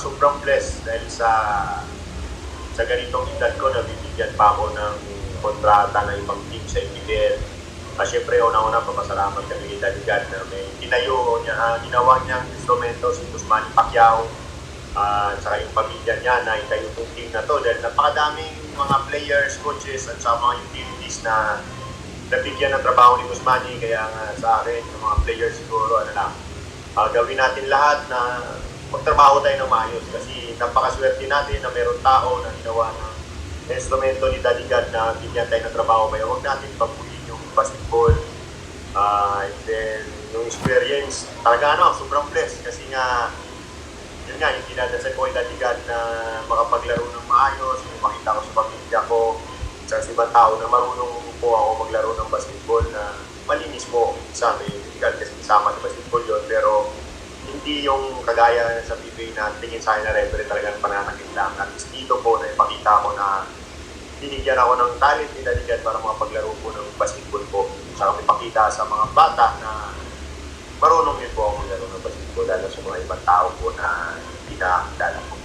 sobrang blessed dahil sa ganitong edad ko, nabibigyan pa ako ng kontrata ng ibang team sa IPL. Siyempre, una-una, papasalamat kami kay Daddy God na may ginawa niyang instrumento si Manny Pacquiao at saka yung pamilya niya na itayo itong team na to dahil napakadaming mga players, coaches at sa mga utilities na nabigyan ng trabaho ni Manny. Kaya nga sa akin, yung mga players siguro, gawin natin lahat na magtrabaho tayo ng maayos kasi napakaswerte natin na meron tao na ginawa ng instrumento ni Daddy God na bigyan tayo ng trabaho. Kaya huwag natin pabuhin yung basketball. And then, yung experience, talaga sobrang blessed kasi nga, yun nga, yung dinadasal ko kay Daddy God na makapaglaro ng maayos, yung makita ko sa pamilya ko, sa ibang tao na marunong po ako maglaro ng basketball na malinis po sa may difficult kasi isama sa basketball yun, pero hindi yung kagaya sa PBA na tingin sa akin na referee talagang pananakit lang. At least dito po na ipakita ko na binigyan ako ng talent ni Daddy God para makapaglaro po ng basketball po. Saka ipakita sa mga bata na marunong din po ako maglaro ng basketball lalo sa mga ibang tao po na hindi nakakilala po.